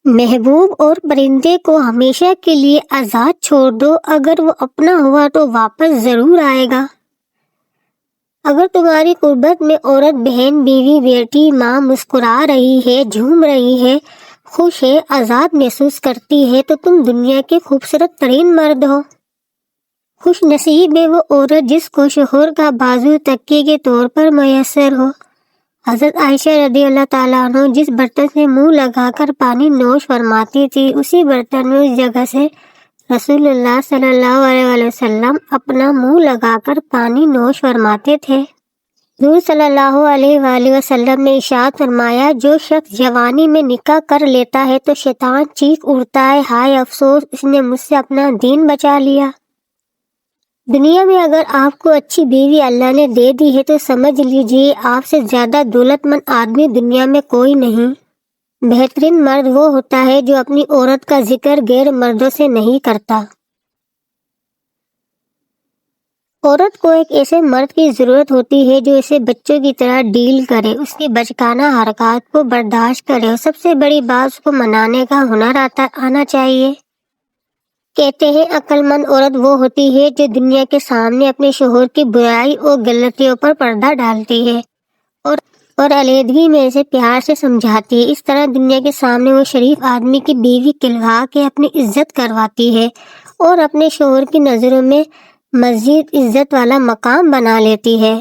محبوب اور پرندے کو ہمیشہ کے لیے آزاد چھوڑ دو، اگر وہ اپنا ہوا تو واپس ضرور آئے گا۔ اگر تمہاری قربت میں عورت، بہن، بیوی، بیٹی، ماں مسکرا رہی ہے، جھوم رہی ہے، خوش ہے، آزاد محسوس کرتی ہے تو تم دنیا کے خوبصورت ترین مرد ہو۔ خوش نصیب ہے وہ عورت جس کو شوہر کا بازو تکیے کے طور پر میسر ہو۔ حضرت عائشہ رضی اللہ تعالیٰ عنہ جس برتن سے منہ لگا کر پانی نوش فرماتی تھی، اسی برتن میں اس جگہ سے رسول اللہ صلی اللہ علیہ وسلم اپنا منہ لگا کر پانی نوش فرماتے تھے۔ حضور صلی اللہ علیہ وآلہ وسلم نے ارشاد فرمایا، جو شخص جوانی میں نکاح کر لیتا ہے تو شیطان چیخ اٹھتا ہے، ہائے افسوس، اس نے مجھ سے اپنا دین بچا لیا۔ دنیا میں اگر آپ کو اچھی بیوی اللہ نے دے دی ہے تو سمجھ لیجئے آپ سے زیادہ دولت مند آدمی دنیا میں کوئی نہیں۔ بہترین مرد وہ ہوتا ہے جو اپنی عورت کا ذکر غیر مردوں سے نہیں کرتا۔ عورت کو ایک ایسے مرد کی ضرورت ہوتی ہے جو اسے بچوں کی طرح ڈیل کرے، اس کی بچکانہ حرکات کو برداشت کرے اور سب سے بڑی بات، اس کو منانے کا ہنر آنا چاہیے۔ کہتے ہیں عقل مند عورت وہ ہوتی ہے جو دنیا کے سامنے اپنے شوہر کی برائی اور غلطیوں پر پردہ ڈالتی ہے اور علیحدگی میں اسے پیار سے سمجھاتی ہے۔ اس طرح دنیا کے سامنے وہ شریف آدمی کی بیوی کہلوا کے اپنی عزت کرواتی ہے اور اپنے شوہر کی نظروں میں مزید عزت والا مقام بنا لیتی ہے۔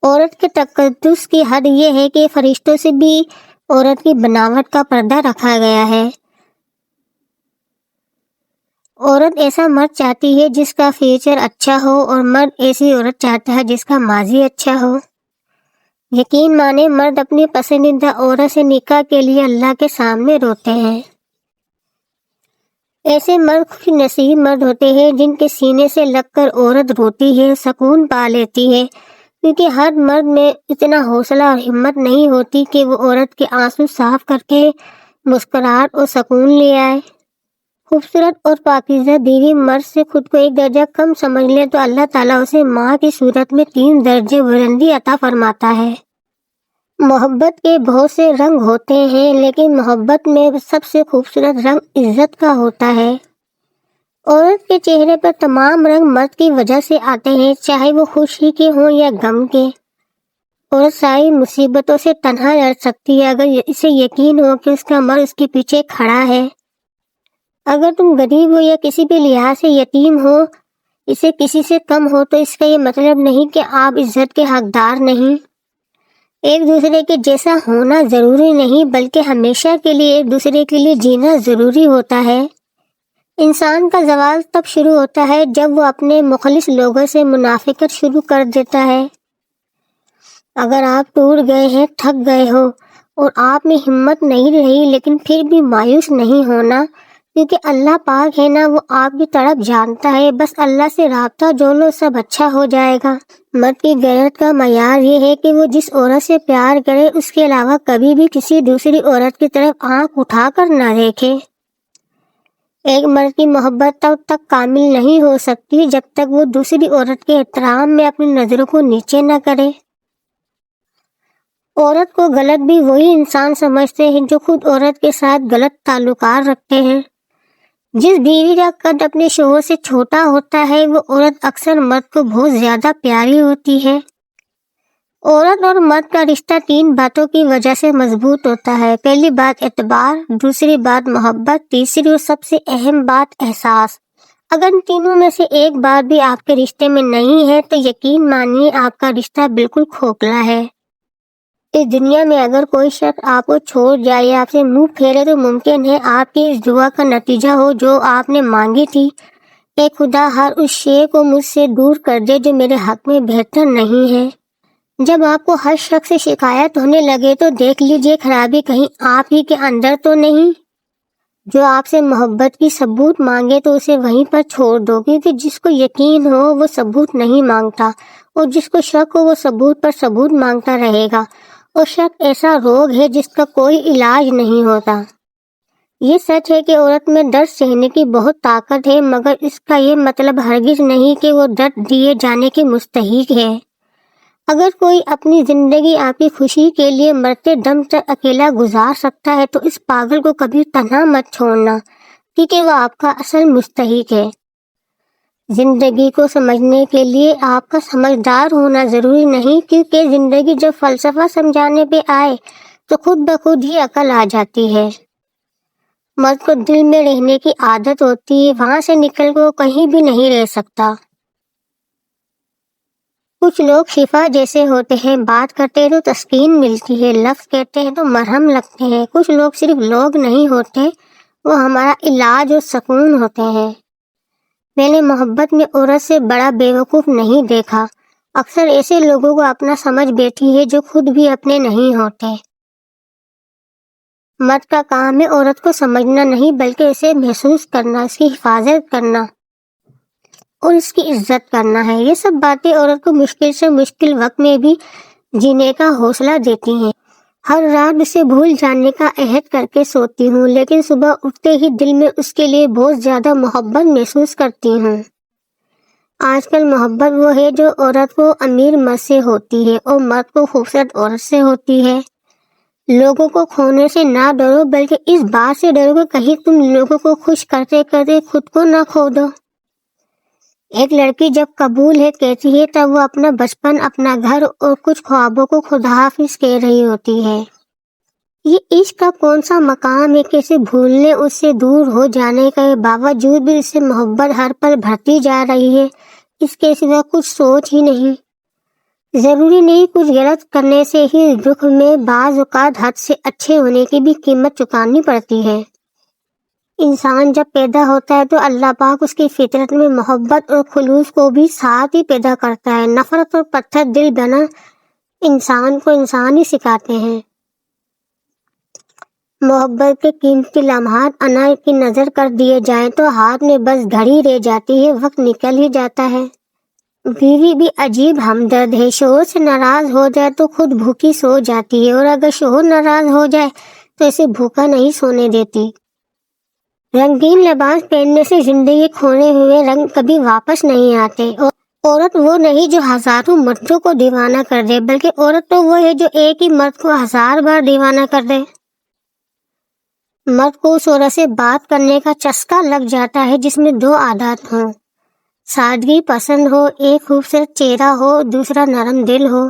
عورت کے تقدس کی حد یہ ہے کہ فرشتوں سے بھی عورت کی بناوٹ کا پردہ رکھا گیا ہے۔ عورت ایسا مرد چاہتی ہے جس کا فیوچر اچھا ہو اور مرد ایسی عورت چاہتا ہے جس کا ماضی اچھا ہو۔ یقین مانے مرد اپنی پسندیدہ عورت سے نکاح کے لیے اللہ کے سامنے روتے ہیں۔ ایسے مرد خوش نصیب مرد ہوتے ہیں جن کے سینے سے لگ کر عورت روتی ہے، سکون پا لیتی ہے، کیونکہ ہر مرد میں اتنا حوصلہ اور ہمت نہیں ہوتی کہ وہ عورت کے آنسو صاف کر کے مسکراہٹ اور سکون لے آئے۔ خوبصورت اور پاکیزہ بیوی مرد سے خود کو ایک درجہ کم سمجھ لے تو اللہ تعالیٰ اسے ماں کی صورت میں 3 درجے بلندی عطا فرماتا ہے۔ محبت کے بہت سے رنگ ہوتے ہیں، لیکن محبت میں سب سے خوبصورت رنگ عزت کا ہوتا ہے۔ عورت کے چہرے پر تمام رنگ مرد کی وجہ سے آتے ہیں، چاہے وہ خوشی کے ہوں یا غم کے۔ عورت ساری مصیبتوں سے تنہا لڑ سکتی ہے اگر اسے یقین ہو کہ اس کا مرد اس کے پیچھے کھڑا ہے۔ اگر تم غریب ہو یا کسی بھی لحاظ سے یتیم ہو، اسے کسی سے کم ہو، تو اس کا یہ مطلب نہیں کہ آپ عزت کے حقدار نہیں۔ ایک دوسرے کے جیسا ہونا ضروری نہیں، بلکہ ہمیشہ کے لیے ایک دوسرے کے لیے جینا ضروری ہوتا ہے۔ انسان کا زوال تب شروع ہوتا ہے جب وہ اپنے مخلص لوگوں سے منافقت شروع کر دیتا ہے۔ اگر آپ ٹوٹ گئے ہیں، تھک گئے ہو اور آپ میں ہمت نہیں رہی، لیکن پھر بھی مایوس نہیں ہونا، کیونکہ اللہ پاک ہے نا، وہ آپ کی تڑپ جانتا ہے، بس اللہ سے رابطہ جوڑ لو، سب اچھا ہو جائے گا۔ مرد کی غیرت کا معیار یہ ہے کہ وہ جس عورت سے پیار کرے اس کے علاوہ کبھی بھی کسی دوسری عورت کی طرف آنکھ اٹھا کر نہ دیکھے۔ ایک مرد کی محبت تب تک کامل نہیں ہو سکتی جب تک وہ دوسری عورت کے احترام میں اپنی نظروں کو نیچے نہ کرے۔ عورت کو غلط بھی وہی انسان سمجھتے ہیں جو خود عورت کے ساتھ غلط تعلقات رکھتے ہیں۔ جس بیوی کا قد اپنے شوہر سے چھوٹا ہوتا ہے، وہ عورت اکثر مرد کو بہت زیادہ پیاری ہوتی ہے۔ عورت اور مرد کا رشتہ 3 باتوں کی وجہ سے مضبوط ہوتا ہے۔ پہلی بات اعتبار، دوسری بات محبت، تیسری اور سب سے اہم بات احساس۔ اگر ان تینوں میں سے ایک بات بھی آپ کے رشتے میں نہیں ہے تو یقین مانیے آپ کا رشتہ بالکل کھوکھلا ہے۔ اس دنیا میں اگر کوئی شخص آپ کو چھوڑ جائے یا آپ سے منہ پھیرے تو ممکن ہے آپ کی اس دعا کا نتیجہ ہو جو آپ نے مانگی تھی، اے خدا ہر اس شے کو مجھ سے دور کر دے جو میرے حق میں بہتر نہیں ہے۔ جب آپ کو ہر شخص سے شکایت ہونے لگے تو دیکھ لیجئے خرابی کہیں آپ ہی کے اندر تو نہیں۔ جو آپ سے محبت کی ثبوت مانگے تو اسے وہیں پر چھوڑ دو، کیونکہ جس کو یقین ہو وہ ثبوت نہیں مانگتا، اور جس کو شک ہو وہ ثبوت پر ثبوت مانگتا رہے گا، اور شک ایسا روگ ہے جس کا کوئی علاج نہیں ہوتا۔ یہ سچ ہے کہ عورت میں درد سہنے کی بہت طاقت ہے، مگر اس کا یہ مطلب ہرگز نہیں کہ وہ درد دیے جانے کے مستحق ہے۔ اگر کوئی اپنی زندگی آپ کی خوشی کے لیے مرتے دم تک اکیلا گزار سکتا ہے تو اس پاگل کو کبھی تنہا مت چھوڑنا، کیونکہ وہ آپ کا اصل مستحق ہے۔ زندگی کو سمجھنے کے لیے آپ کا سمجھدار ہونا ضروری نہیں، کیونکہ زندگی جب فلسفہ سمجھانے پہ آئے تو خود بخود ہی عقل آ جاتی ہے۔ مرد کو دل میں رہنے کی عادت ہوتی ہے، وہاں سے نکل کے وہ کہیں بھی نہیں رہ سکتا۔ کچھ لوگ شفا جیسے ہوتے ہیں، بات کرتے ہیں تو تسکین ملتی ہے، لفظ کہتے ہیں تو مرہم لگتے ہیں۔ کچھ لوگ صرف لوگ نہیں ہوتے، وہ ہمارا علاج اور سکون ہوتے ہیں۔ میں نے محبت میں عورت سے بڑا بیوقوف نہیں دیکھا۔ اکثر ایسے لوگوں کو اپنا سمجھ بیٹھی ہے جو خود بھی اپنے نہیں ہوتے۔ مرد کا کام ہے عورت کو سمجھنا نہیں، بلکہ اسے محسوس کرنا، اس کی حفاظت کرنا اور اس کی عزت کرنا ہے۔ یہ سب باتیں عورت کو مشکل سے مشکل وقت میں بھی جینے کا حوصلہ دیتی ہیں۔ ہر رات اسے بھول جانے کا عہد کر کے سوتی ہوں، لیکن صبح اٹھتے ہی دل میں اس کے لیے بہت زیادہ محبت محسوس کرتی ہوں۔ آج کل محبت وہ ہے جو عورت کو امیر مرد سے ہوتی ہے اور مرد کو خوبصورت عورت سے ہوتی ہے۔ لوگوں کو کھونے سے نہ ڈرو، بلکہ اس بات سے ڈرو کہ کہیں تم لوگوں کو خوش کرتے کرتے خود کو نہ کھو دو۔ ایک لڑکی جب قبول ہے کہتی ہے تب وہ اپنا بچپن، اپنا گھر اور کچھ خوابوں کو خدا حافظ کہہ رہی ہوتی ہے۔ یہ عشق کا کون سا مقام ہے کہ اسے بھولنے، اس سے دور ہو جانے کے باوجود بھی اس سے محبت ہر پل بڑھتی جا رہی ہے، اس کے سوا کچھ سوچ ہی نہیں۔ ضروری نہیں کچھ غلط کرنے سے ہی دکھ میں بعض اوقات حد سے اچھے ہونے کی بھی قیمت چکانی پڑتی ہے۔ انسان جب پیدا ہوتا ہے تو اللہ پاک اس کی فطرت میں محبت اور خلوص کو بھی ساتھ ہی پیدا کرتا ہے۔ نفرت اور پتھر دل بنا انسان کو انسان ہی سکھاتے ہیں۔ محبت کے قیمتی لمحات انا کی نظر کر دیے جائیں تو ہاتھ میں بس گھڑی رہ جاتی ہے، وقت نکل ہی جاتا ہے۔ بیوی بھی عجیب ہمدرد ہے، شوہر سے ناراض ہو جائے تو خود بھوکی سو جاتی ہے، اور اگر شوہر ناراض ہو جائے تو اسے بھوکا نہیں سونے دیتی۔ رنگین لباس پہننے سے زندگی کھونے ہوئے رنگ کبھی واپس نہیں آتے۔ عورت وہ نہیں جو ہزاروں مردوں کو دیوانہ کر دے، بلکہ عورت تو وہ ہے جو ایک ہی مرد کو 1000 بار دیوانہ کر دے۔ مرد کو اس عورت سے بات کرنے کا چسکا لگ جاتا ہے جس میں 2 عادات ہوں، سادگی پسند ہو، ایک خوبصورت چہرہ ہو، دوسرا نرم دل ہو۔